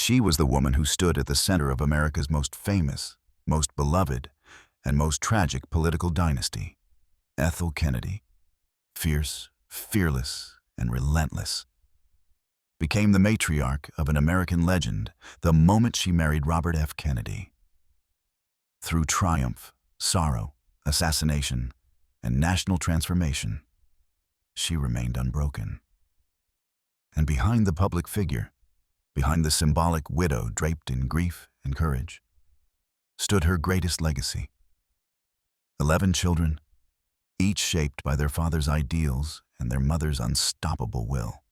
She was the woman who stood at the center of America's most famous, most beloved, and most tragic political dynasty, Ethel Kennedy. Fierce, fearless, and relentless, became the matriarch of an American legend the moment she married Robert F. Kennedy. Through triumph, sorrow, assassination, and national transformation, she remained unbroken. And behind the public figure, behind the symbolic widow draped in grief and courage, stood her greatest legacy. 11 children, each shaped by their father's ideals and their mother's unstoppable will.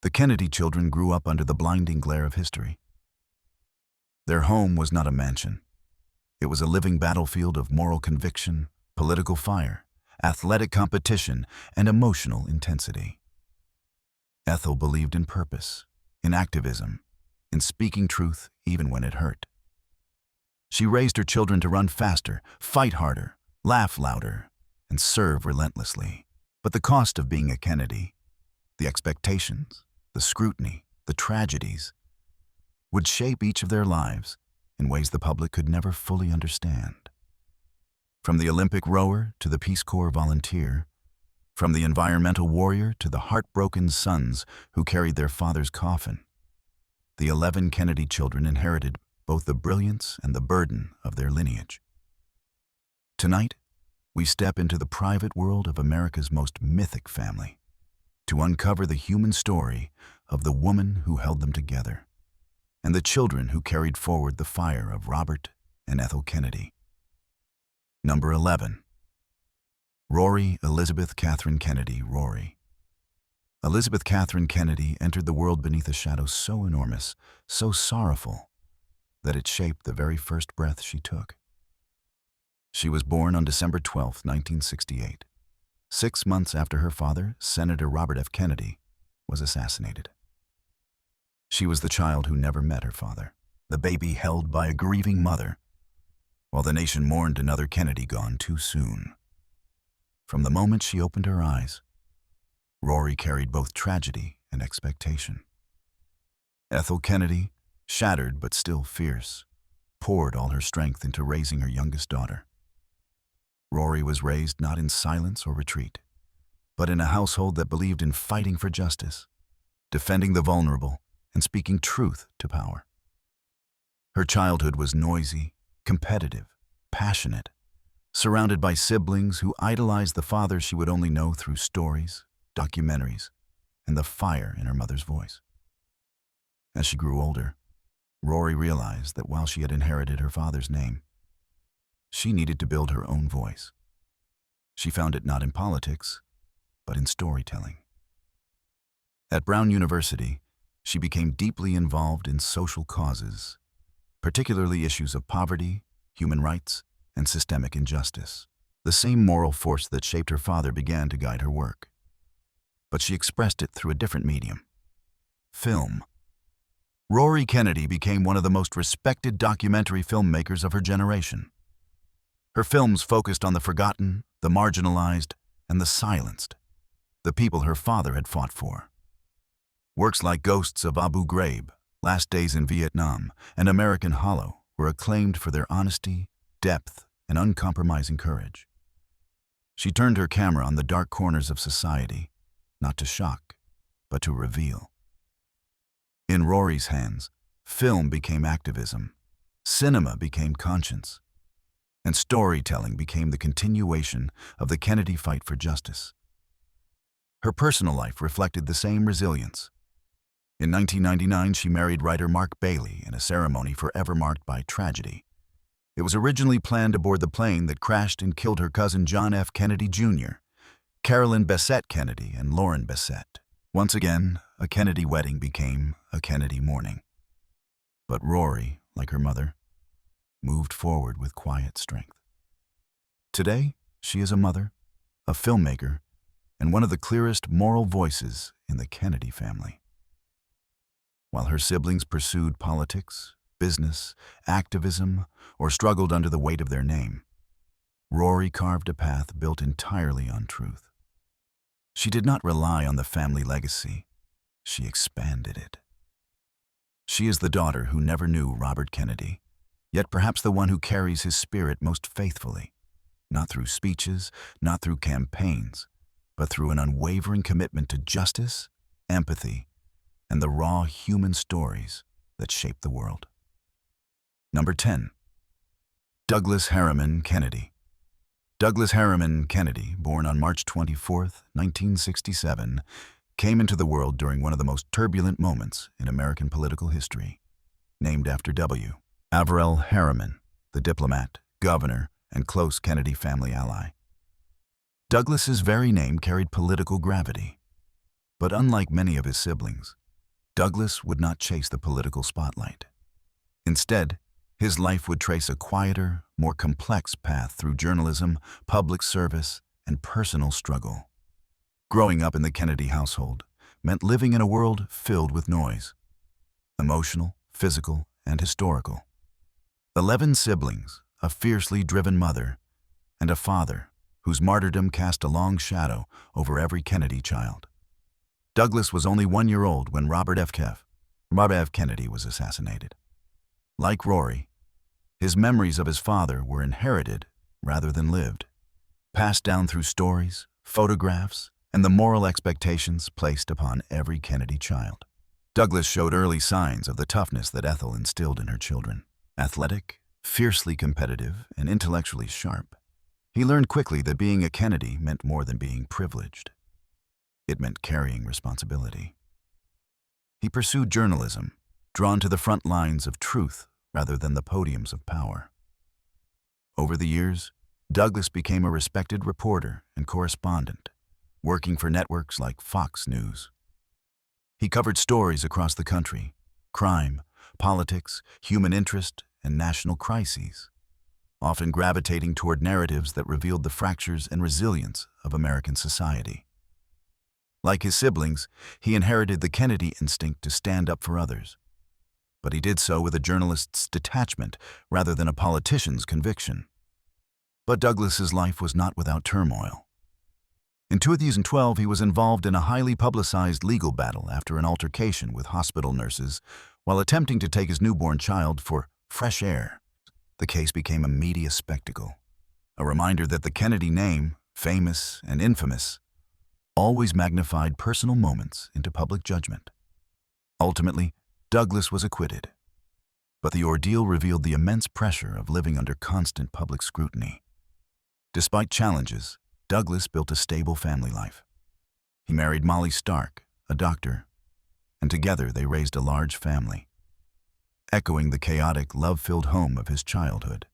The Kennedy children grew up under the blinding glare of history. Their home was not a mansion. It was a living battlefield of moral conviction, political fire, athletic competition, and emotional intensity. Ethel believed in purpose, in activism, in speaking truth even when it hurt. She raised her children to run faster, fight harder, laugh louder, and serve relentlessly. But the cost of being a Kennedy, the expectations, the scrutiny, the tragedies, would shape each of their lives in ways the public could never fully understand. From the Olympic rower to the Peace Corps volunteer, from the environmental warrior to the heartbroken sons who carried their father's coffin, the 11 Kennedy children inherited both the brilliance and the burden of their lineage. Tonight, we step into the private world of America's most mythic family to uncover the human story of the woman who held them together and the children who carried forward the fire of Robert and Ethel Kennedy. Number 11. Rory Elizabeth Catherine Kennedy, Rory. Elizabeth Catherine Kennedy entered the world beneath a shadow so enormous, so sorrowful, that it shaped the very first breath she took. She was born on December 12, 1968, 6 months after her father, Senator Robert F. Kennedy, was assassinated. She was the child who never met her father, the baby held by a grieving mother, while the nation mourned another Kennedy gone too soon. From the moment she opened her eyes, Rory carried both tragedy and expectation. Ethel Kennedy, shattered but still fierce, poured all her strength into raising her youngest daughter. Rory was raised not in silence or retreat, but in a household that believed in fighting for justice, defending the vulnerable, and speaking truth to power. Her childhood was noisy, competitive, passionate, surrounded by siblings who idolized the father she would only know through stories, documentaries, and the fire in her mother's voice. As she grew older, Rory realized that while she had inherited her father's name, she needed to build her own voice. She found it not in politics, but in storytelling. At Brown University, she became deeply involved in social causes, particularly issues of poverty, human rights, and systemic injustice. The same moral force that shaped her father began to guide her work. But she expressed it through a different medium: film. Rory Kennedy became one of the most respected documentary filmmakers of her generation. Her films focused on the forgotten, the marginalized, and the silenced, the people her father had fought for. Works like Ghosts of Abu Ghraib, Last Days in Vietnam, and American Hollow were acclaimed for their honesty, depth, and uncompromising courage. She turned her camera on the dark corners of society, not to shock, but to reveal. In Rory's hands, film became activism, cinema became conscience, and storytelling became the continuation of the Kennedy fight for justice. Her personal life reflected the same resilience. In 1999, she married writer Mark Bailey in a ceremony forever marked by tragedy. It was originally planned aboard the plane that crashed and killed her cousin John F. Kennedy Jr., Carolyn Bessette Kennedy, and Lauren Bessette. Once again, a Kennedy wedding became a Kennedy mourning. But Rory, like her mother, moved forward with quiet strength. Today, she is a mother, a filmmaker, and one of the clearest moral voices in the Kennedy family. While her siblings pursued politics, business, activism, or struggled under the weight of their name, Rory carved a path built entirely on truth. She did not rely on the family legacy, she expanded it. She is the daughter who never knew Robert Kennedy, yet perhaps the one who carries his spirit most faithfully, not through speeches, not through campaigns, but through an unwavering commitment to justice, empathy, and the raw human stories that shape the world. Number 10. Douglas Harriman Kennedy. Douglas Harriman Kennedy, born on March 24, 1967, came into the world during one of the most turbulent moments in American political history, named after W. Averell Harriman, the diplomat, governor, and close Kennedy family ally. Douglas's very name carried political gravity, but unlike many of his siblings, Douglas would not chase the political spotlight. Instead, his life would trace a quieter, more complex path through journalism, public service, and personal struggle. Growing up in the Kennedy household meant living in a world filled with noise, emotional, physical, and historical. 11 siblings, a fiercely driven mother, and a father whose martyrdom cast a long shadow over every Kennedy child. Douglas was only 1 year old when Robert F. Kennedy was assassinated. Like Rory, his memories of his father were inherited rather than lived, passed down through stories, photographs, and the moral expectations placed upon every Kennedy child. Douglas showed early signs of the toughness that Ethel instilled in her children. Athletic, fiercely competitive, and intellectually sharp, he learned quickly that being a Kennedy meant more than being privileged. It meant carrying responsibility. He pursued journalism, drawn to the front lines of truth rather than the podiums of power. Over the years, Douglas became a respected reporter and correspondent, working for networks like Fox News. He covered stories across the country: crime, politics, human interest, and national crises, often gravitating toward narratives that revealed the fractures and resilience of American society. Like his siblings, he inherited the Kennedy instinct to stand up for others, but he did so with a journalist's detachment rather than a politician's conviction. But Douglas's life was not without turmoil. In 2012, he was involved in a highly publicized legal battle after an altercation with hospital nurses while attempting to take his newborn child for fresh air. The case became a media spectacle, a reminder that the Kennedy name, famous and infamous, always magnified personal moments into public judgment. Ultimately, Douglas was acquitted, but the ordeal revealed the immense pressure of living under constant public scrutiny. Despite challenges, Douglas built a stable family life. He married Molly Stark, a doctor, and together they raised a large family, echoing the chaotic, love-filled home of his childhood.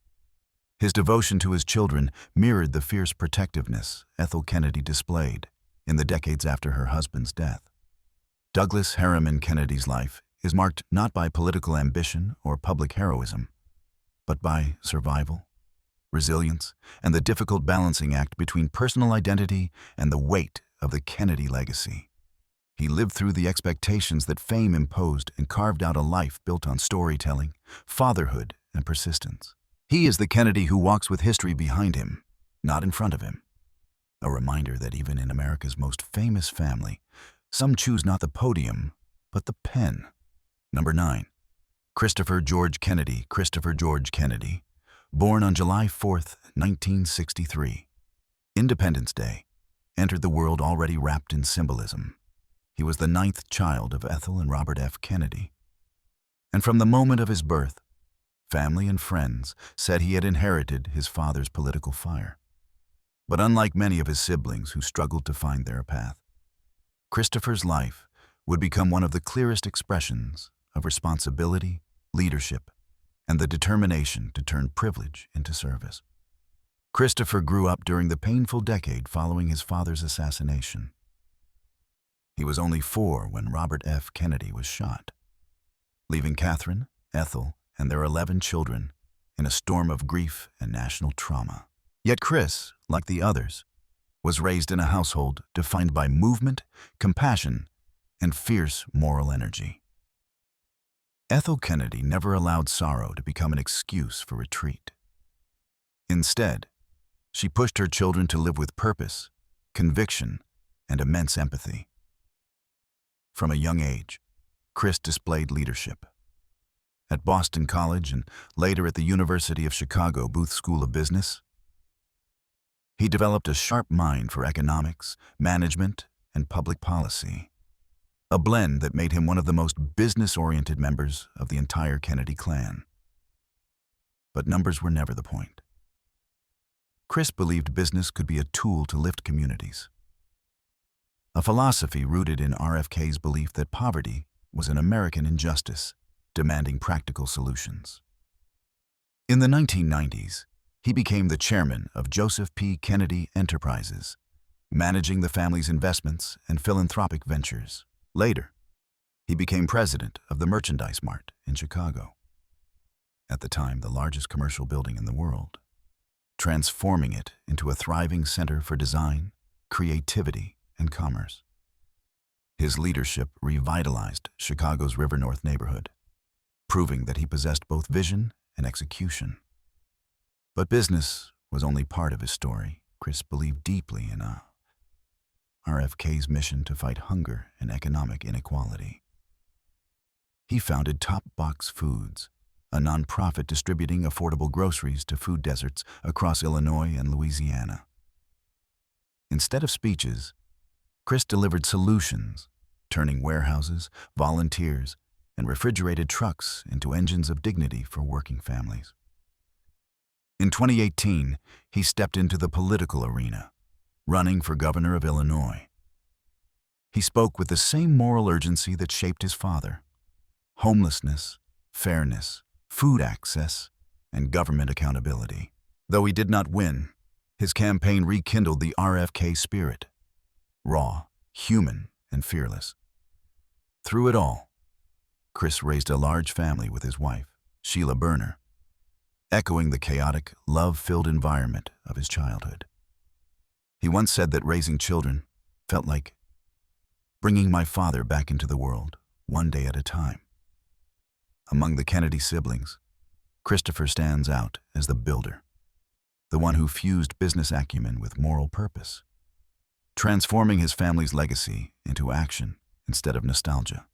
His devotion to his children mirrored the fierce protectiveness Ethel Kennedy displayed in the decades after her husband's death. Douglas Harriman Kennedy's life is marked not by political ambition or public heroism, but by survival, resilience, and the difficult balancing act between personal identity and the weight of the Kennedy legacy. He lived through the expectations that fame imposed and carved out a life built on storytelling, fatherhood, and persistence. He is the Kennedy who walks with history behind him, not in front of him. A reminder that even in America's most famous family, some choose not the podium, but the pen. Number 9. Chirstopher George Kennedy. Chirstopher George Kennedy, born on July 4, 1963. Independence Day, entered the world already wrapped in symbolism. He was the 9th child of Ethel and Robert F. Kennedy. And from the moment of his birth, family and friends said he had inherited his father's political fire. But unlike many of his siblings who struggled to find their path, Chirstopher's life would become one of the clearest expressions of responsibility, leadership, and the determination to turn privilege into service. Chirstopher grew up during the painful decade following his father's assassination. He was only 4 when Robert F. Kennedy was shot, leaving Catherine, Ethel, and their 11 children in a storm of grief and national trauma. Yet Chris, like the others, was raised in a household defined by movement, compassion, and fierce moral energy. Ethel Kennedy never allowed sorrow to become an excuse for retreat. Instead, she pushed her children to live with purpose, conviction, and immense empathy. From a young age, Chris displayed leadership, at Boston College and later at the University of Chicago Booth School of Business. He developed a sharp mind for economics, management, and public policy, a blend that made him one of the most business-oriented members of the entire Kennedy clan. But numbers were never the point. Chris believed business could be a tool to lift communities, a philosophy rooted in RFK's belief that poverty was an American injustice, demanding practical solutions. In the 1990s, he became the chairman of Joseph P. Kennedy Enterprises, managing the family's investments and philanthropic ventures. Later, he became president of the Merchandise Mart in Chicago, at the time the largest commercial building in the world, transforming it into a thriving center for design, creativity, and commerce. His leadership revitalized Chicago's River North neighborhood, proving that he possessed both vision and execution. But business was only part of his story. Chris believed deeply in RFK's mission to fight hunger and economic inequality. He founded Top Box Foods, a nonprofit distributing affordable groceries to food deserts across Illinois and Louisiana. Instead of speeches, Chris delivered solutions, turning warehouses, volunteers, and refrigerated trucks into engines of dignity for working families. In 2018, he stepped into the political arena, running for governor of Illinois. He spoke with the same moral urgency that shaped his father: homelessness, fairness, food access, and government accountability. Though he did not win, his campaign rekindled the RFK spirit: raw, human, and fearless. Through it all, Chris raised a large family with his wife, Sheila Berner, echoing the chaotic, love-filled environment of his childhood. He once said that raising children felt like bringing my father back into the world, one day at a time. Among the Kennedy siblings, Chirstopher stands out as the builder, the one who fused business acumen with moral purpose, transforming his family's legacy into action instead of nostalgia.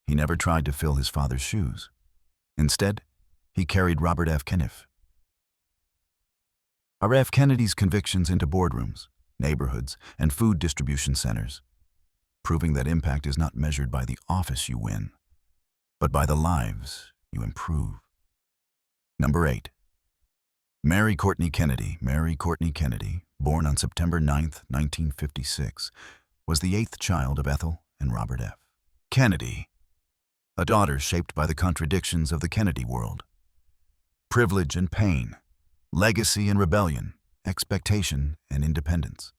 He never tried to fill his father's shoes. Instead, he carried Robert F. Kennedy. R.F. Kennedy's convictions into boardrooms, neighborhoods, and food distribution centers, proving that impact is not measured by the office you win, but by the lives you improve. Number 8. Mary Courtney Kennedy. Mary Courtney Kennedy, born on September 9, 1956, was the 8th child of Ethel and Robert F. Kennedy, a daughter shaped by the contradictions of the Kennedy world: privilege and pain, legacy and rebellion, expectation and independence.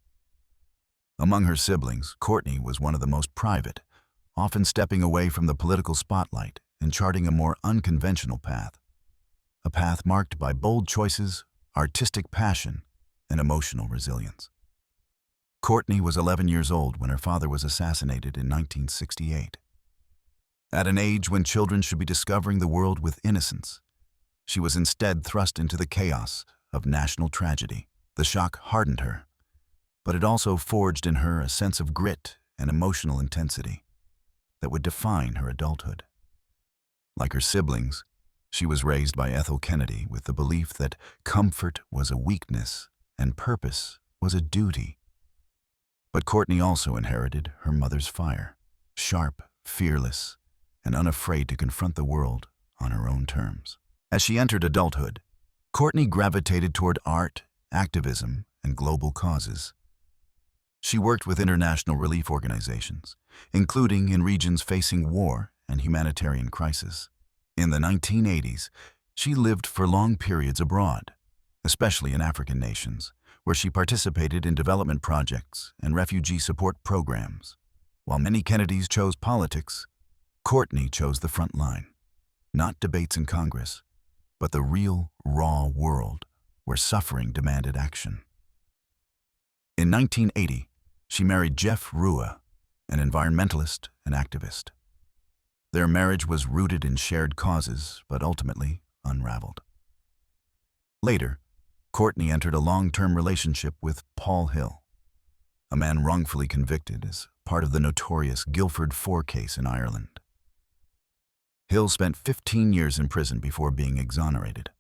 Among her siblings, Courtney was one of the most private, often stepping away from the political spotlight and charting a more unconventional path, a path marked by bold choices, artistic passion, and emotional resilience. Courtney was 11 years old when her father was assassinated in 1968. At an age when children should be discovering the world with innocence, she was instead thrust into the chaos of national tragedy. The shock hardened her, but it also forged in her a sense of grit and emotional intensity that would define her adulthood. Like her siblings, she was raised by Ethel Kennedy with the belief that comfort was a weakness and purpose was a duty. But Courtney also inherited her mother's fire: sharp, fearless, and unafraid to confront the world on her own terms. As she entered adulthood, Courtney gravitated toward art, activism, and global causes. She worked with international relief organizations, including in regions facing war and humanitarian crisis. In the 1980s, she lived for long periods abroad, especially in African nations, where she participated in development projects and refugee support programs. While many Kennedys chose politics, Courtney chose the front line: not debates in Congress, but the real, raw world where suffering demanded action. In 1980, she married Jeff Rua, an environmentalist and activist. Their marriage was rooted in shared causes, but ultimately unraveled. Later, Courtney entered a long-term relationship with Paul Hill, a man wrongfully convicted as part of the notorious Guildford 4 case in Ireland. Hill spent 15 years in prison before being exonerated.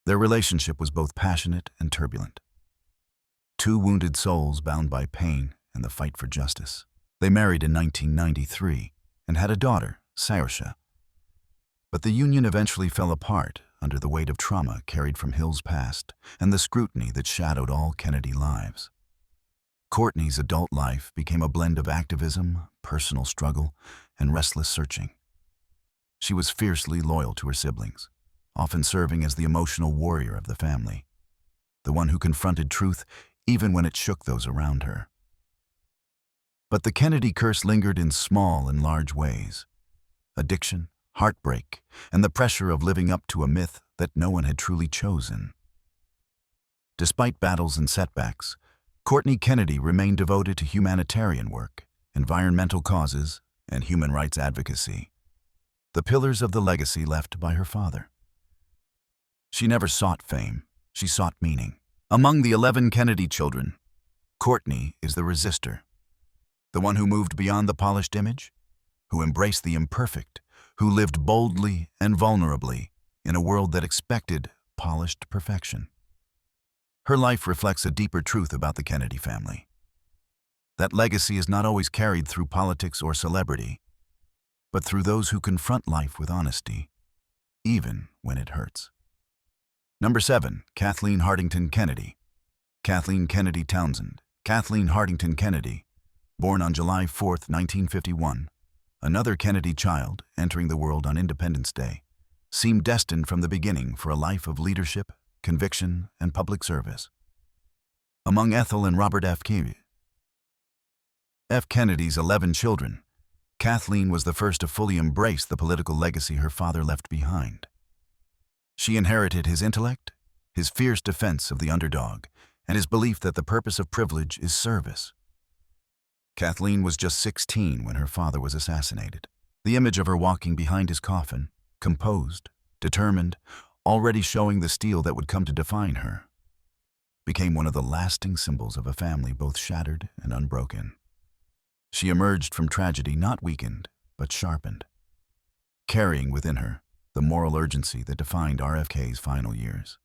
Their relationship was both passionate and turbulent. Two wounded souls bound by pain and the fight for justice. They married in 1993 and had a daughter, Saoirse. But the union eventually fell apart under the weight of trauma carried from Hill's past and the scrutiny that shadowed all Kennedy lives. Courtney's adult life became a blend of activism, personal struggle, and restless searching. She was fiercely loyal to her siblings, often serving as the emotional warrior of the family, the one who confronted truth even when it shook those around her. But the Kennedy curse lingered in small and large ways. Addiction, heartbreak, and the pressure of living up to a myth that no one had truly chosen. Despite battles and setbacks, Courtney Kennedy remained devoted to humanitarian work, environmental causes, and human rights advocacy, the pillars of the legacy left by her father. She never sought fame, she sought meaning. Among the 11 Kennedy children, Courtney is the resistor, the one who moved beyond the polished image, who embraced the imperfect, who lived boldly and vulnerably in a world that expected polished perfection. Her life reflects a deeper truth about the Kennedy family. That legacy is not always carried through politics or celebrity, but through those who confront life with honesty, even when it hurts. Number 7, Kathleen Hartington Kennedy. Kathleen Kennedy Townsend. Kathleen Hartington Kennedy, born on July 4, 1951, another Kennedy child entering the world on Independence Day, seemed destined from the beginning for a life of leadership, conviction, and public service. Among Ethel and Robert F. Kennedy's 11 children, Kathleen was the first to fully embrace the political legacy her father left behind. She inherited his intellect, his fierce defense of the underdog, and his belief that the purpose of privilege is service. Kathleen was just 16 when her father was assassinated. The image of her walking behind his coffin, composed, determined, already showing the steel that would come to define her, became one of the lasting symbols of a family both shattered and unbroken. She emerged from tragedy not weakened, but sharpened, carrying within her the moral urgency that defined RFK's final years.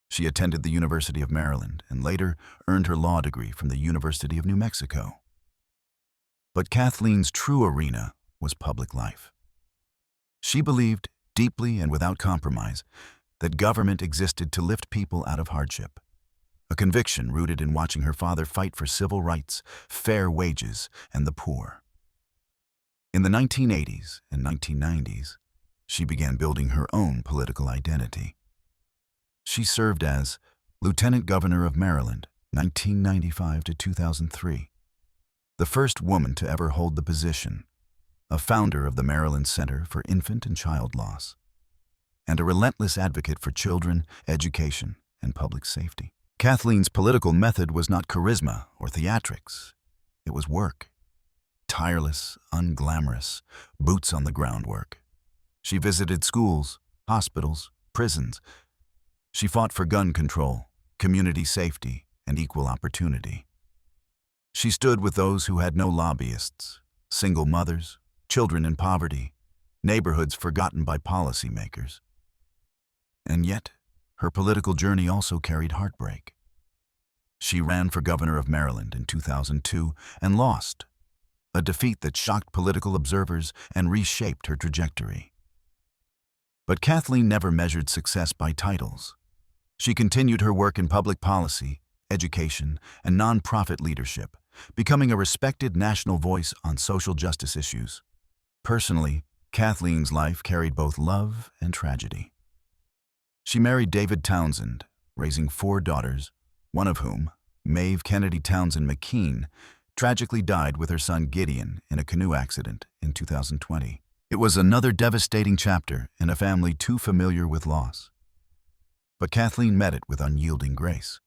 She attended the University of Maryland and later earned her law degree from the University of New Mexico. But Kathleen's true arena was public life. She believed, deeply and without compromise, that government existed to lift people out of hardship, a conviction rooted in watching her father fight for civil rights, fair wages, and the poor. In the 1980s and 1990s, she began building her own political identity. She served as Lieutenant Governor of Maryland, 1995 to 2003, the first woman to ever hold the position, a founder of the Maryland Center for Infant and Child Loss, and a relentless advocate for children, education, and public safety. Kathleen's political method was not charisma or theatrics. It was work. Tireless, unglamorous, boots on the ground work. She visited schools, hospitals, prisons. She fought for gun control, community safety, and equal opportunity. She stood with those who had no lobbyists, single mothers, children in poverty, neighborhoods forgotten by policymakers. And yet, her political journey also carried heartbreak. She ran for governor of Maryland in 2002 and lost, a defeat that shocked political observers and reshaped her trajectory. But Kathleen never measured success by titles. She continued her work in public policy, education, and nonprofit leadership, becoming a respected national voice on social justice issues. Personally, Kathleen's life carried both love and tragedy. She married David Townsend, raising 4 daughters, one of whom, Maeve Kennedy Townsend McKean, tragically died with her son Gideon in a canoe accident in 2020. It was another devastating chapter in a family too familiar with loss. But Kathleen met it with unyielding grace,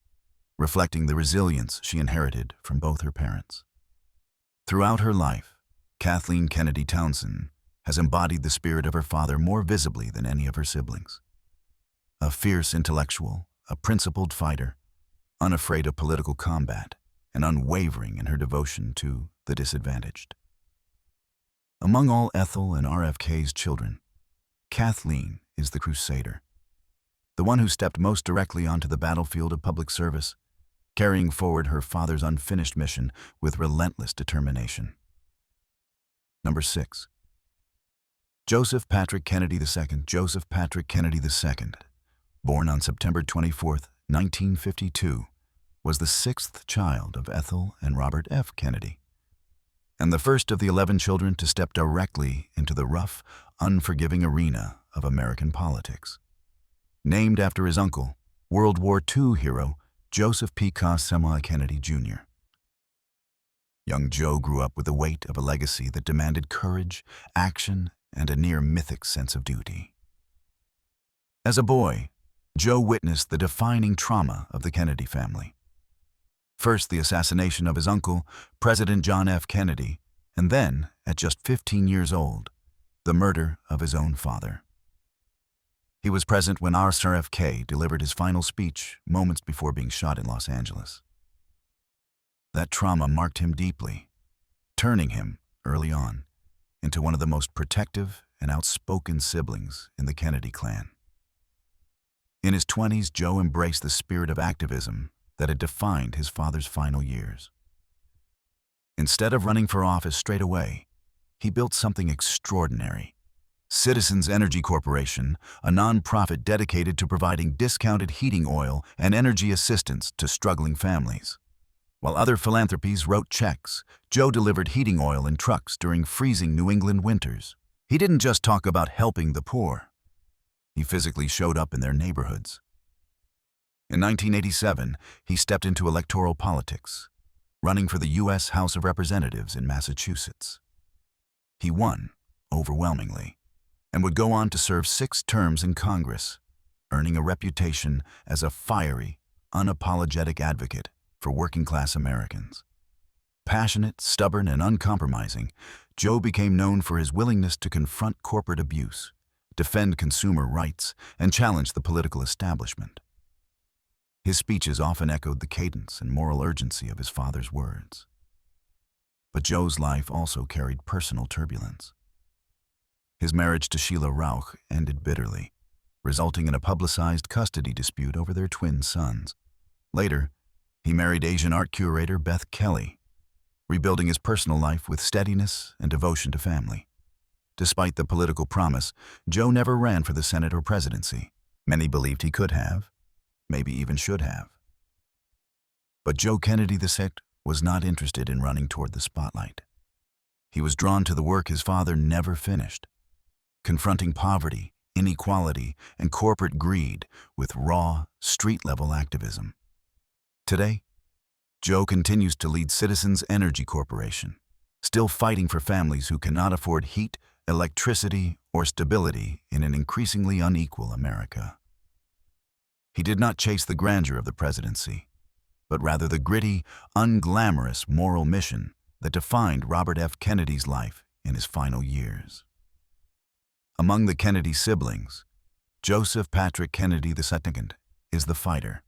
reflecting the resilience she inherited from both her parents. Throughout her life, Kathleen Kennedy Townsend has embodied the spirit of her father more visibly than any of her siblings. A fierce intellectual, a principled fighter, unafraid of political combat, and unwavering in her devotion to the disadvantaged. Among all Ethel and RFK's children, Kathleen is the crusader, the one who stepped most directly onto the battlefield of public service, carrying forward her father's unfinished mission with relentless determination. Number 6. Joseph Patrick Kennedy II. Joseph Patrick Kennedy II, born on September 24, 1952, was the sixth child of Ethel and Robert F. Kennedy, and the first of the 11 children to step directly into the rough, unforgiving arena of American politics. Named after his uncle, World War II hero Joseph P. Kennedy, Jr. Young Joe grew up with the weight of a legacy that demanded courage, action, and a near-mythic sense of duty. As a boy, Joe witnessed the defining trauma of the Kennedy family. First, the assassination of his uncle, President John F. Kennedy, and then, at just 15 years old, the murder of his own father. He was present when RFK delivered his final speech moments before being shot in Los Angeles. That trauma marked him deeply, turning him, early on, into one of the most protective and outspoken siblings in the Kennedy clan. In his 20s, Joe embraced the spirit of activism that had defined his father's final years. Instead of running for office straight away, he built something extraordinary. Citizens Energy Corporation, a nonprofit dedicated to providing discounted heating oil and energy assistance to struggling families. While other philanthropies wrote checks, Joe delivered heating oil in trucks during freezing New England winters. He didn't just talk about helping the poor. He physically showed up in their neighborhoods. In 1987, he stepped into electoral politics, running for the U.S. House of Representatives in Massachusetts. He won, overwhelmingly, and would go on to serve 6 terms in Congress, earning a reputation as a fiery, unapologetic advocate for working-class Americans. Passionate, stubborn, and uncompromising, Joe became known for his willingness to confront corporate abuse, defend consumer rights, and challenge the political establishment. His speeches often echoed the cadence and moral urgency of his father's words. But Joe's life also carried personal turbulence. His marriage to Sheila Rauch ended bitterly, resulting in a publicized custody dispute over their twin sons. Later, he married Asian art curator Beth Kelly, rebuilding his personal life with steadiness and devotion to family. Despite the political promise, Joe never ran for the Senate or presidency. Many believed he could have, maybe even should have. But Joe Kennedy II was not interested in running toward the spotlight. He was drawn to the work his father never finished, confronting poverty, inequality, and corporate greed with raw, street-level activism. Today, Joe continues to lead Citizens Energy Corporation, still fighting for families who cannot afford heat, electricity, or stability in an increasingly unequal America. He did not chase the grandeur of the presidency, but rather the gritty, unglamorous moral mission that defined Robert F. Kennedy's life in his final years. Among the Kennedy siblings, Joseph Patrick Kennedy II is the fighter.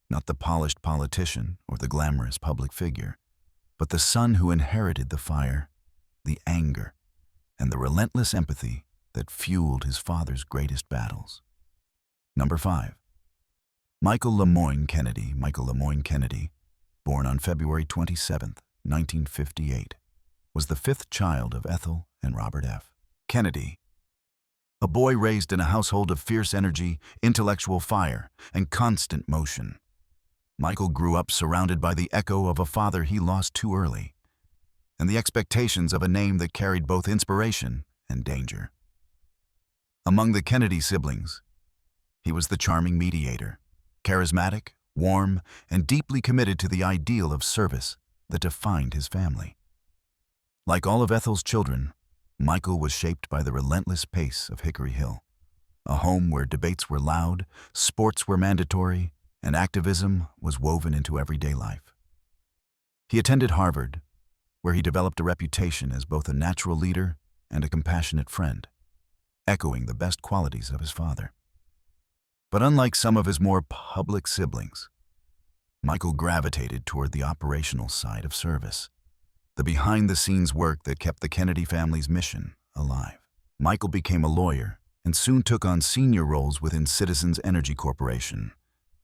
Not the polished politician or the glamorous public figure, but the son who inherited the fire, the anger, and the relentless empathy that fueled his father's greatest battles. Number 5. Michael LeMoyne Kennedy. Michael LeMoyne Kennedy, born on February 27, 1958, was the 5th child of Ethel and Robert F. Kennedy. A boy raised in a household of fierce energy, intellectual fire, and constant motion. Michael grew up surrounded by the echo of a father he lost too early, and the expectations of a name that carried both inspiration and danger. Among the Kennedy siblings, he was the charming mediator, charismatic, warm, and deeply committed to the ideal of service that defined his family. Like all of Ethel's children, Michael was shaped by the relentless pace of Hickory Hill, a home where debates were loud, sports were mandatory, and activism was woven into everyday life. He attended Harvard, where he developed a reputation as both a natural leader and a compassionate friend, echoing the best qualities of his father. But unlike some of his more public siblings, Michael gravitated toward the operational side of service. the behind-the-scenes work that kept the Kennedy family's mission alive. Michael became a lawyer and soon took on senior roles within Citizens Energy Corporation,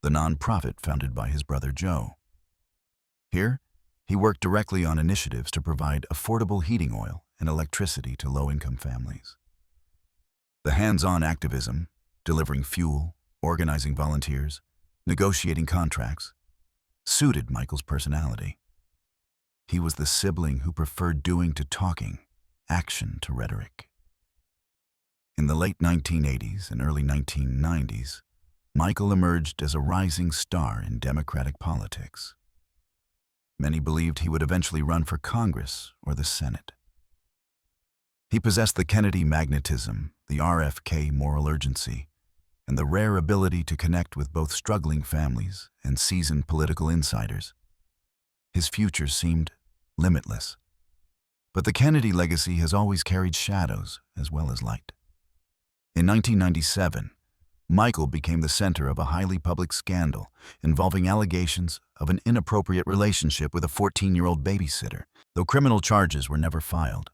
the nonprofit founded by his brother Joe. Here, he worked directly on initiatives to provide affordable heating oil and electricity to low-income families. The hands-on activism, delivering fuel, organizing volunteers, negotiating contracts, suited Michael's personality. He was the sibling who preferred doing to talking, action to rhetoric. In the late 1980s and early 1990s, Michael emerged as a rising star in Democratic politics. Many believed he would eventually run for Congress or the Senate. He possessed the Kennedy magnetism, the RFK moral urgency, and the rare ability to connect with both struggling families and seasoned political insiders. His future seemed limitless. But the Kennedy legacy has always carried shadows as well as light. In 1997, Michael became the center of a highly public scandal involving allegations of an inappropriate relationship with a 14-year-old babysitter, though criminal charges were never filed.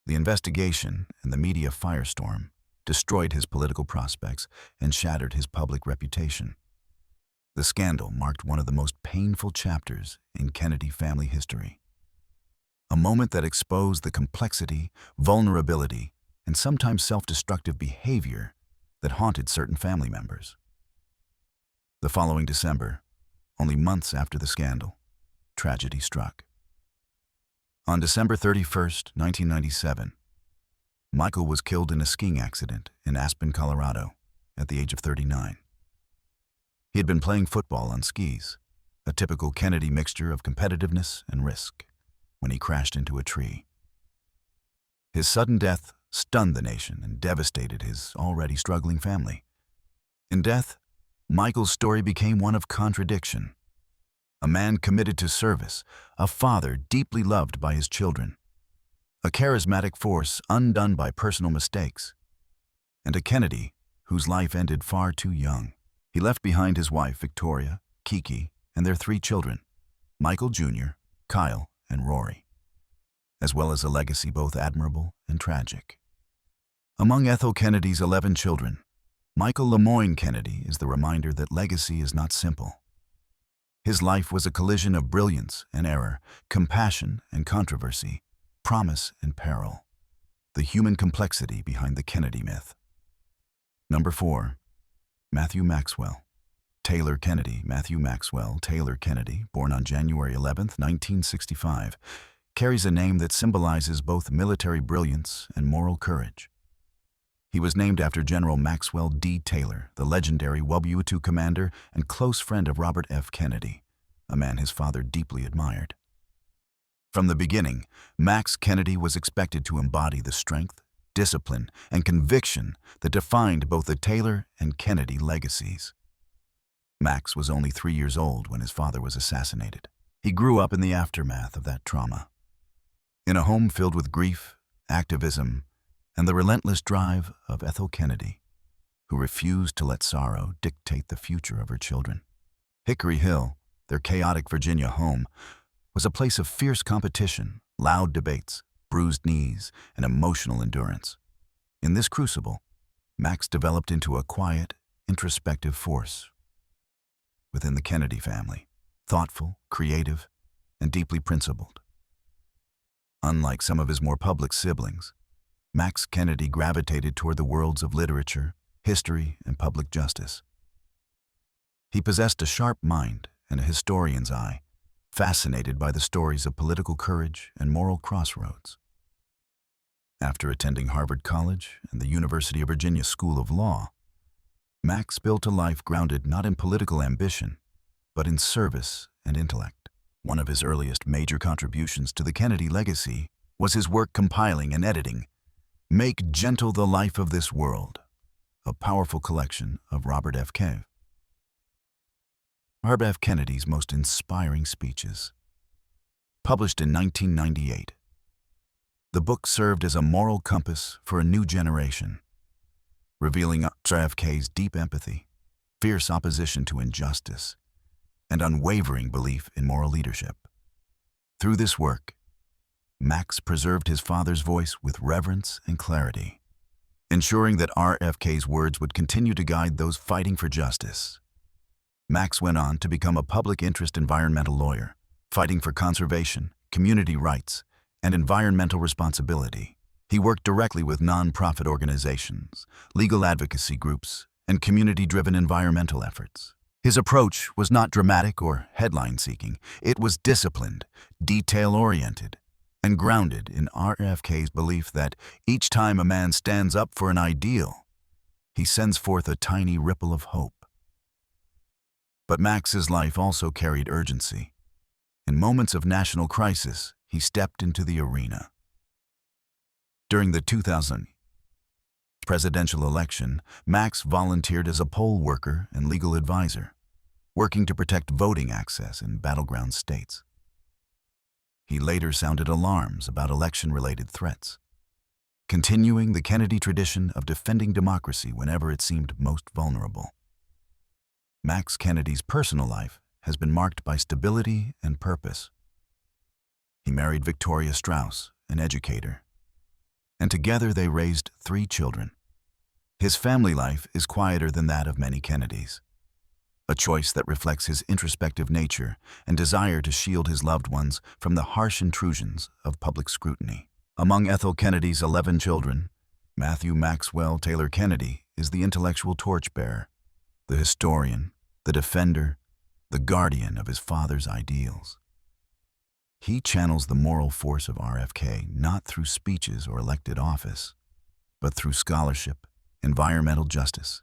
The investigation and the media firestorm destroyed his political prospects and shattered his public reputation. The scandal marked one of the most painful chapters in Kennedy family history. A moment that exposed the complexity, vulnerability, and sometimes self-destructive behavior that haunted certain family members. The following December, only months after the scandal, tragedy struck. On December 31st, 1997, Michael was killed in a skiing accident in Aspen, Colorado, at the age of 39. He had been playing football on skis, a typical Kennedy mixture of competitiveness and risk, when he crashed into a tree. His sudden death stunned the nation and devastated his already struggling family. In death, Michael's story became one of contradiction. A man committed to service, a father deeply loved by his children, a charismatic force undone by personal mistakes, and a Kennedy whose life ended far too young. He left behind his wife, Victoria, Kiki, and their 3 children, Michael Jr., Kyle, and Rory, as well as a legacy both admirable and tragic. Among Ethel Kennedy's 11 children, Michael Lemoyne Kennedy is the reminder that legacy is not simple. His life was a collision of brilliance and error, compassion and controversy, promise and peril, the human complexity behind the Kennedy myth. Number 4. Matthew Maxwell. Taylor Kennedy, Matthew Maxwell Taylor Kennedy, born on January 11, 1965, carries a name that symbolizes both military brilliance and moral courage. He was named after General Maxwell D. Taylor, the legendary World War II commander and close friend of Robert F. Kennedy, a man his father deeply admired. From the beginning, Max Kennedy was expected to embody the strength, discipline, and conviction that defined both the Taylor and Kennedy legacies. Max was only 3 years old when his father was assassinated. He grew up in the aftermath of that trauma, in a home filled with grief, activism, and the relentless drive of Ethel Kennedy, who refused to let sorrow dictate the future of her children. Hickory Hill, their chaotic Virginia home, was a place of fierce competition, loud debates, bruised knees, and emotional endurance. In this crucible, Max developed into a quiet, introspective force within the Kennedy family, thoughtful, creative, and deeply principled. Unlike some of his more public siblings, Max Kennedy gravitated toward the worlds of literature, history, and public justice. He possessed a sharp mind and a historian's eye, fascinated by the stories of political courage and moral crossroads. After attending Harvard College and the University of Virginia School of Law, Max built a life grounded not in political ambition, but in service and intellect. One of his earliest major contributions to the Kennedy legacy was his work compiling and editing Make Gentle the Life of This World, a powerful collection of Robert F. Kennedy's most inspiring speeches. Published in 1998, the book served as a moral compass for a new generation, revealing RFK's deep empathy, fierce opposition to injustice, and unwavering belief in moral leadership. Through this work, Max preserved his father's voice with reverence and clarity, ensuring that RFK's words would continue to guide those fighting for justice. Max went on to become a public interest environmental lawyer, fighting for conservation, community rights, and environmental responsibility. He worked directly with non-profit organizations, legal advocacy groups, and community-driven environmental efforts. His approach was not dramatic or headline-seeking. It was disciplined, detail-oriented, and grounded in RFK's belief that each time a man stands up for an ideal, he sends forth a tiny ripple of hope. But Max's life also carried urgency. In moments of national crisis, he stepped into the arena. During the 2000 presidential election, Max volunteered as a poll worker and legal advisor, working to protect voting access in battleground states. He later sounded alarms about election-related threats, continuing the Kennedy tradition of defending democracy whenever it seemed most vulnerable. Max Kennedy's personal life has been marked by stability and purpose. He married Victoria Strauss, an educator, and together they raised 3 children. His family life is quieter than that of many Kennedys, a choice that reflects his introspective nature and desire to shield his loved ones from the harsh intrusions of public scrutiny. Among Ethel Kennedy's 11 children, Matthew Maxwell Taylor Kennedy is the intellectual torchbearer, the historian, the defender, the guardian of his father's ideals. He channels the moral force of RFK not through speeches or elected office, but through scholarship, environmental justice,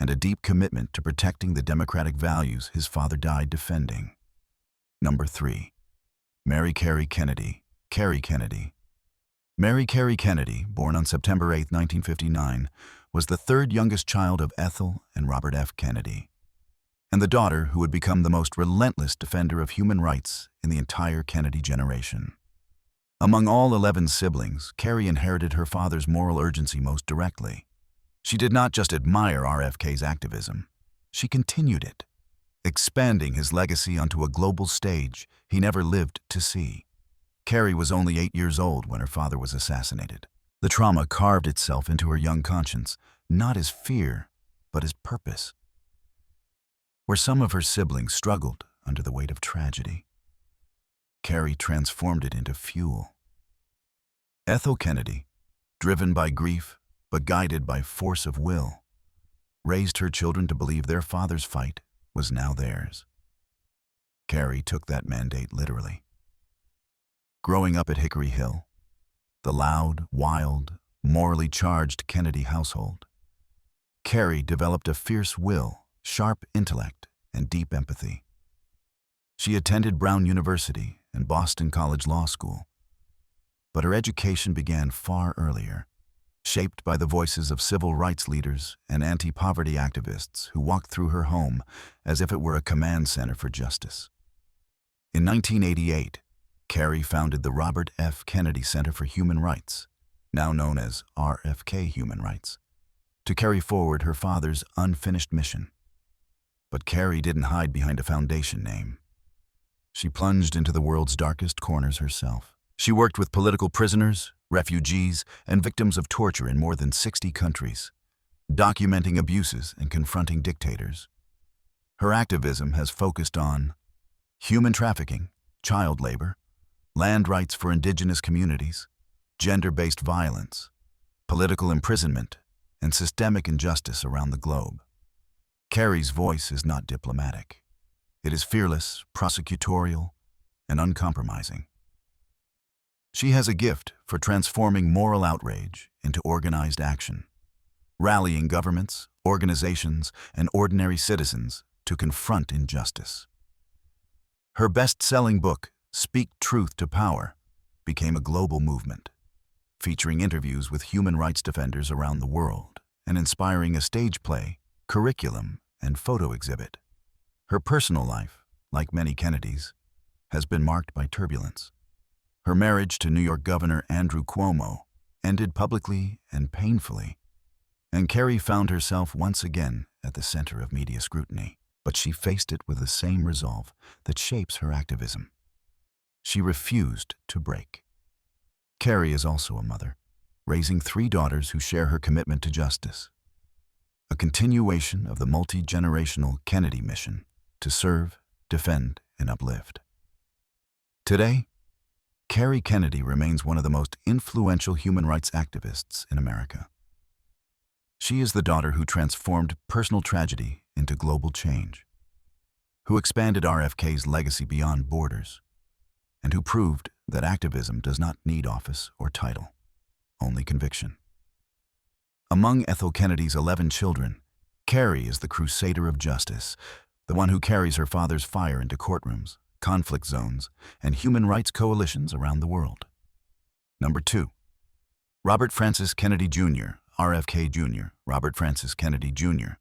and a deep commitment to protecting the democratic values his father died defending. Number 3. Mary Carey Kennedy, Carey Kennedy. Mary Carey Kennedy, born on September 8, 1959, was the 3rd youngest child of Ethel and Robert F. Kennedy, and the daughter who would become the most relentless defender of human rights in the entire Kennedy generation. Among all 11 siblings, Carey inherited her father's moral urgency most directly. She did not just admire RFK's activism, she continued it, expanding his legacy onto a global stage he never lived to see. Carey was only 8 years old when her father was assassinated. The trauma carved itself into her young conscience, not as fear, but as purpose. Where some of her siblings struggled under the weight of tragedy, Carey transformed it into fuel. Ethel Kennedy, driven by grief but guided by force of will, raised her children to believe their father's fight was now theirs. Carey took that mandate literally. Growing up at Hickory Hill, the loud, wild, morally charged Kennedy household, Carey developed a fierce will, sharp intellect, and deep empathy. She attended Brown University and Boston College Law School, but her education began far earlier, shaped by the voices of civil rights leaders and anti-poverty activists who walked through her home as if it were a command center for justice. In 1988, Carey founded the Robert F. Kennedy Center for Human Rights, now known as RFK Human Rights, to carry forward her father's unfinished mission. But Carey didn't hide behind a foundation name. She plunged into the world's darkest corners herself. She worked with political prisoners, refugees, and victims of torture in more than 60 countries, documenting abuses and confronting dictators. Her activism has focused on human trafficking, child labor, land rights for indigenous communities, gender-based violence, political imprisonment, and systemic injustice around the globe. Carey's voice is not diplomatic. It is fearless, prosecutorial, and uncompromising. She has a gift for transforming moral outrage into organized action, rallying governments, organizations, and ordinary citizens to confront injustice. Her best-selling book, Speak Truth to Power, became a global movement, featuring interviews with human rights defenders around the world and inspiring a stage play, curriculum, and photo exhibit. Her personal life, like many Kennedys, has been marked by turbulence. Her marriage to New York Governor Andrew Cuomo ended publicly and painfully, and Carey found herself once again at the center of media scrutiny. But she faced it with the same resolve that shapes her activism. She refused to break. Carrie is also a mother, raising 3 daughters who share her commitment to justice. A continuation of the multi-generational Kennedy mission to serve, defend, and uplift. Today, Carrie Kennedy remains one of the most influential human rights activists in America. She is the daughter who transformed personal tragedy into global change, who expanded RFK's legacy beyond borders, and who proved that activism does not need office or title, only conviction. Among Ethel Kennedy's 11 children, Carrie is the crusader of justice, the one who carries her father's fire into courtrooms, conflict zones, and human rights coalitions around the world. Number 2. Robert Francis Kennedy Jr., RFK Jr., Robert Francis Kennedy Jr.,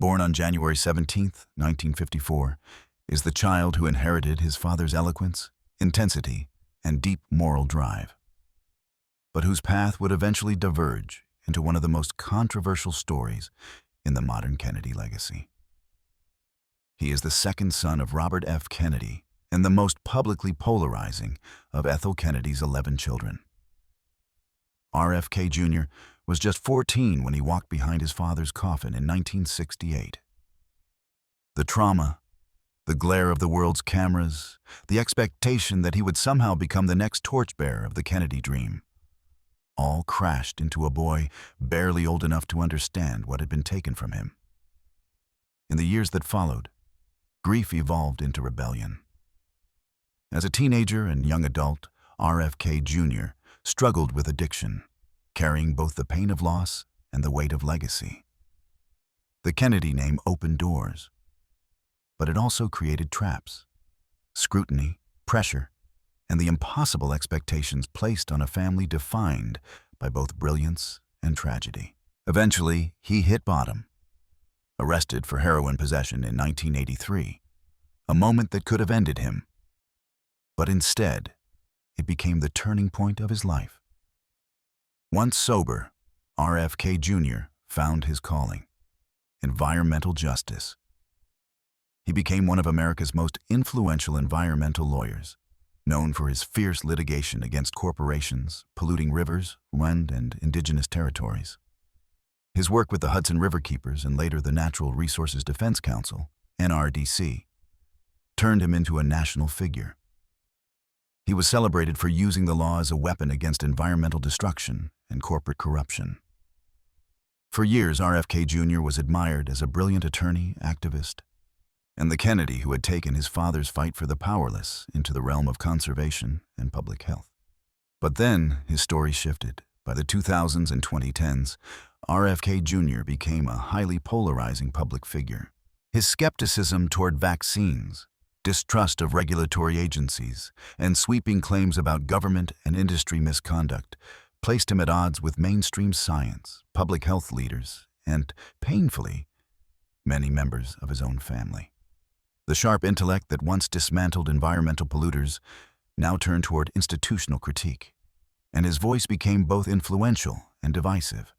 born on January 17, 1954, is the child who inherited his father's eloquence, intensity, and deep moral drive, but whose path would eventually diverge into one of the most controversial stories in the modern Kennedy legacy. He is the second son of Robert F. Kennedy and the most publicly polarizing of Ethel Kennedy's 11 children. RFK Jr. was just 14 when he walked behind his father's coffin in 1968. The trauma, the glare of the world's cameras, the expectation that he would somehow become the next torchbearer of the Kennedy dream, all crashed into a boy barely old enough to understand what had been taken from him. In the years that followed, grief evolved into rebellion. As a teenager and young adult, RFK Jr. struggled with addiction, carrying both the pain of loss and the weight of legacy. The Kennedy name opened doors, but it also created traps, scrutiny, pressure, and the impossible expectations placed on a family defined by both brilliance and tragedy. Eventually, he hit bottom, arrested for heroin possession in 1983, a moment that could have ended him. But instead, it became the turning point of his life. Once sober, RFK Jr. found his calling: environmental justice. He became one of America's most influential environmental lawyers, known for his fierce litigation against corporations polluting rivers, land, and indigenous territories. His work with the Hudson River Keepers and later the Natural Resources Defense Council, NRDC, turned him into a national figure. He was celebrated for using the law as a weapon against environmental destruction and corporate corruption. For years, RFK Jr. was admired as a brilliant attorney, activist, and the Kennedy who had taken his father's fight for the powerless into the realm of conservation and public health. But then his story shifted. By the 2000s and 2010s, RFK Jr. became a highly polarizing public figure. His skepticism toward vaccines, distrust of regulatory agencies, and sweeping claims about government and industry misconduct placed him at odds with mainstream science, public health leaders, and, painfully, many members of his own family. The sharp intellect that once dismantled environmental polluters now turned toward institutional critique, and his voice became both influential and divisive.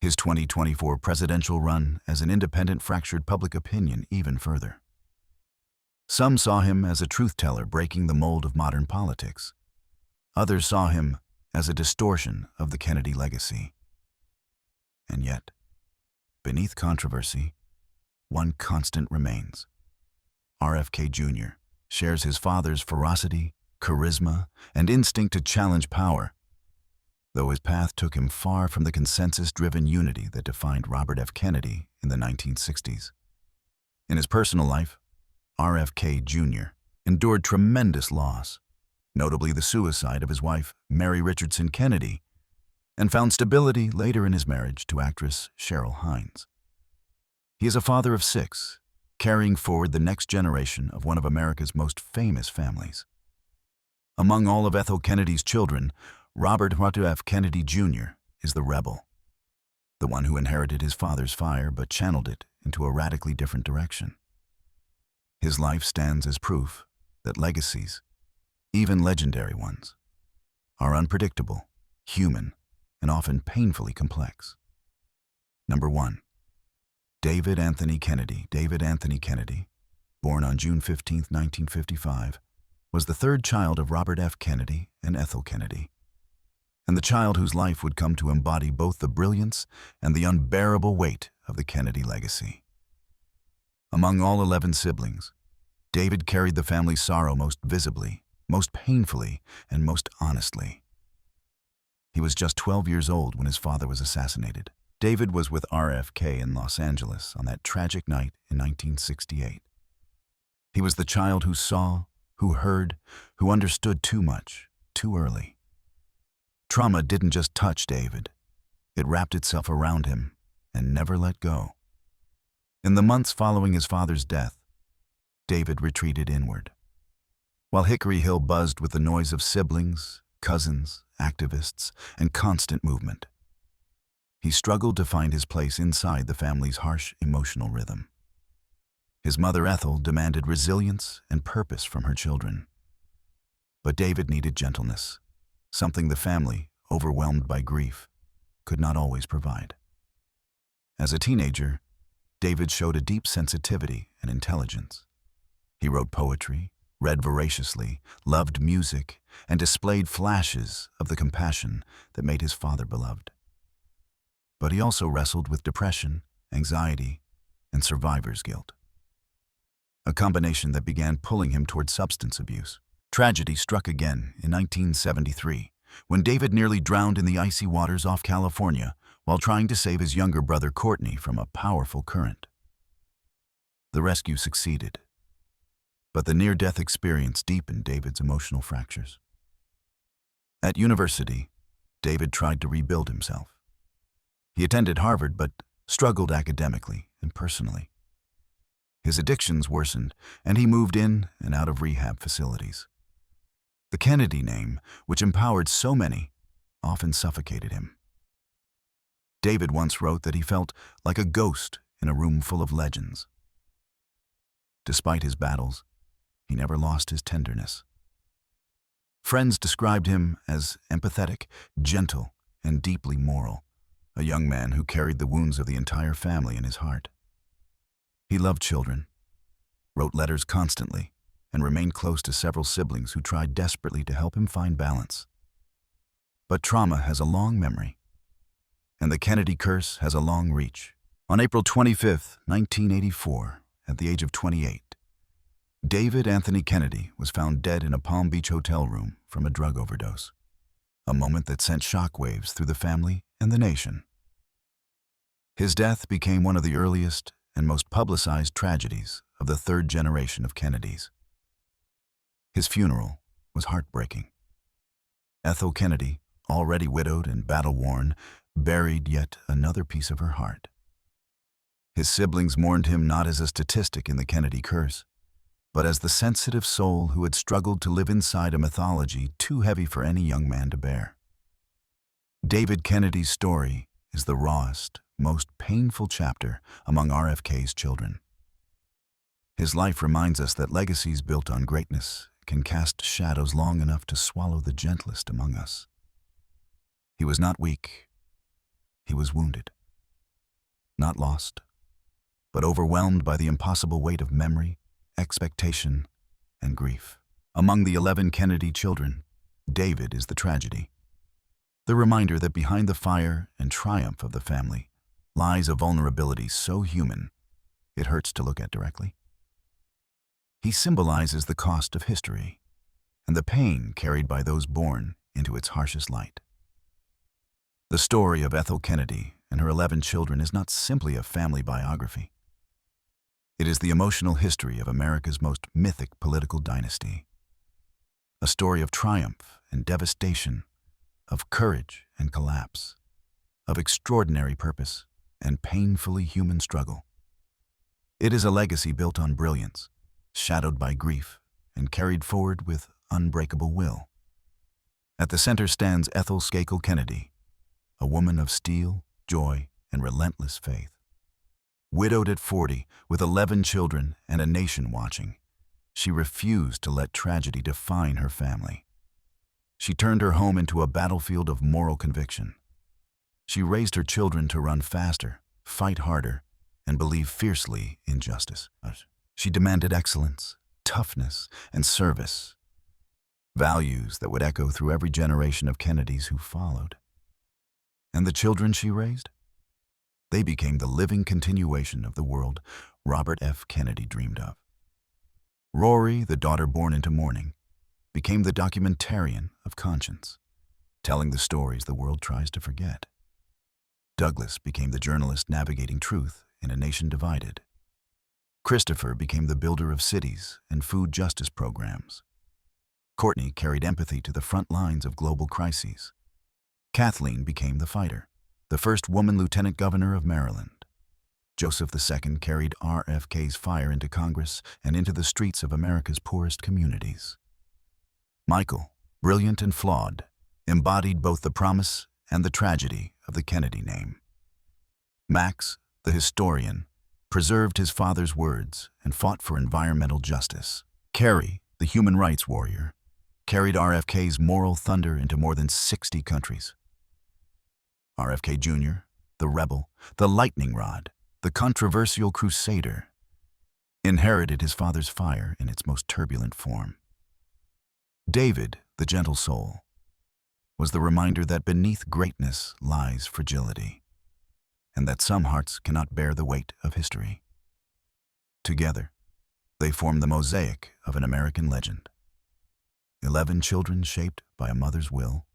His 2024 presidential run as an independent fractured public opinion even further. Some saw him as a truth-teller breaking the mold of modern politics. Others saw him as a distortion of the Kennedy legacy. And yet, beneath controversy, one constant remains. RFK Jr. shares his father's ferocity, charisma, and instinct to challenge power, though his path took him far from the consensus-driven unity that defined Robert F. Kennedy in the 1960s. In his personal life, RFK Jr. endured tremendous loss, notably the suicide of his wife, Mary Richardson Kennedy, and found stability later in his marriage to actress Cheryl Hines. He is a father of 6, carrying forward the next generation of one of America's most famous families. Among all of Ethel Kennedy's children, Robert F. Kennedy Jr. is the rebel, the one who inherited his father's fire but channeled it into a radically different direction. His life stands as proof that legacies, even legendary ones, are unpredictable, human, and often painfully complex. Number 1. David Anthony Kennedy. David Anthony Kennedy, born on June 15, 1955, was the third child of Robert F. Kennedy and Ethel Kennedy, and the child whose life would come to embody both the brilliance and the unbearable weight of the Kennedy legacy. Among all 11 siblings, David carried the family's sorrow most visibly, most painfully, and most honestly. He was just 12 years old when his father was assassinated. David was with RFK in Los Angeles on that tragic night in 1968. He was the child who saw, who heard, who understood too much, too early. Trauma didn't just touch David. It wrapped itself around him and never let go. In the months following his father's death, David retreated inward. While Hickory Hill buzzed with the noise of siblings, cousins, activists, and constant movement, he struggled to find his place inside the family's harsh emotional rhythm. His mother Ethel demanded resilience and purpose from her children. But David needed gentleness, something the family, overwhelmed by grief, could not always provide. As a teenager, David showed a deep sensitivity and intelligence. He wrote poetry, read voraciously, loved music, and displayed flashes of the compassion that made his father beloved. But he also wrestled with depression, anxiety, and survivor's guilt, a combination that began pulling him toward substance abuse. Tragedy struck again in 1973, when David nearly drowned in the icy waters off California while trying to save his younger brother Courtney from a powerful current. The rescue succeeded, but the near-death experience deepened David's emotional fractures. At university, David tried to rebuild himself. He attended Harvard but struggled academically and personally. His addictions worsened, and he moved in and out of rehab facilities. The Kennedy name, which empowered so many, often suffocated him. David once wrote that he felt like a ghost in a room full of legends. Despite his battles, he never lost his tenderness. Friends described him as empathetic, gentle, and deeply moral, a young man who carried the wounds of the entire family in his heart. He loved children, wrote letters constantly, and remained close to several siblings who tried desperately to help him find balance. But trauma has a long memory, and the Kennedy curse has a long reach. On April 25, 1984, at the age of 28, David Anthony Kennedy was found dead in a Palm Beach hotel room from a drug overdose, a moment that sent shockwaves through the family and the nation. His death became one of the earliest and most publicized tragedies of the third generation of Kennedys. His funeral was heartbreaking. Ethel Kennedy, already widowed and battle-worn, buried yet another piece of her heart. His siblings mourned him not as a statistic in the Kennedy curse, but as the sensitive soul who had struggled to live inside a mythology too heavy for any young man to bear. David Kennedy's story is the rawest, most painful chapter among RFK's children. His life reminds us that legacies built on greatness can cast shadows long enough to swallow the gentlest among us. He was not weak. He was wounded. Not lost, but overwhelmed by the impossible weight of memory, expectation, and grief. Among the 11 Kennedy children, David is the tragedy. The reminder that behind the fire and triumph of the family lies a vulnerability so human, it hurts to look at directly. He symbolizes the cost of history and the pain carried by those born into its harshest light. The story of Ethel Kennedy and her 11 children is not simply a family biography. It is the emotional history of America's most mythic political dynasty. A story of triumph and devastation, of courage and collapse, of extraordinary purpose and painfully human struggle. It is a legacy built on brilliance, shadowed by grief, and carried forward with unbreakable will. At the center stands Ethel Kennedy, a woman of steel, joy, and relentless faith. Widowed at 40, with 11 children and a nation watching, she refused to let tragedy define her family. She turned her home into a battlefield of moral conviction. She raised her children to run faster, fight harder, and believe fiercely in justice. She demanded excellence, toughness, and service, values that would echo through every generation of Kennedys who followed. And the children she raised? They became the living continuation of the world Robert F. Kennedy dreamed of. Rory, the daughter born into mourning, became the documentarian of conscience, telling the stories the world tries to forget. Douglas became the journalist navigating truth in a nation divided. Chirstopher became the builder of cities and food justice programs. Courtney carried empathy to the front lines of global crises. Kathleen became the fighter, the first woman lieutenant governor of Maryland. Joseph II carried RFK's fire into Congress and into the streets of America's poorest communities. Michael, brilliant and flawed, embodied both the promise and the tragedy of the Kennedy name. Max, the historian, preserved his father's words and fought for environmental justice. Carrie, the human rights warrior, carried RFK's moral thunder into more than 60 countries. RFK Jr., the rebel, the lightning rod, the controversial crusader, inherited his father's fire in its most turbulent form. David, the gentle soul, was the reminder that beneath greatness lies fragility, and that some hearts cannot bear the weight of history. Together, they form the mosaic of an American legend. 11 children shaped by a mother's will,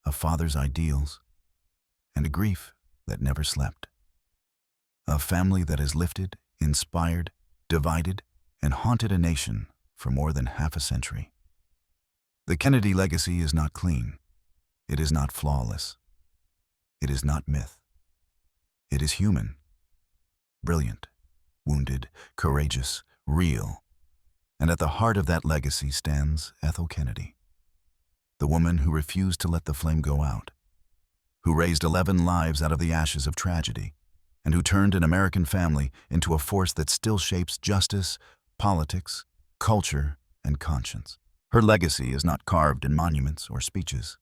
a father's ideals, and a grief that never slept. A family that has lifted, inspired, divided, and haunted a nation for more than half a century. The Kennedy legacy is not clean. It is not flawless. It is not myth. It is human, brilliant, wounded, courageous, real. And at the heart of that legacy stands Ethel Kennedy, the woman who refused to let the flame go out, who raised 11 lives out of the ashes of tragedy, and who turned an American family into a force that still shapes justice, politics, culture, and conscience. Her legacy is not carved in monuments or speeches,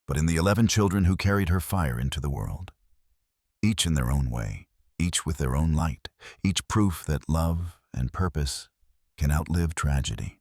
but in the 11 children who carried her fire into the world. Each in their own way, each with their own light, each proof that love and purpose can outlive tragedy.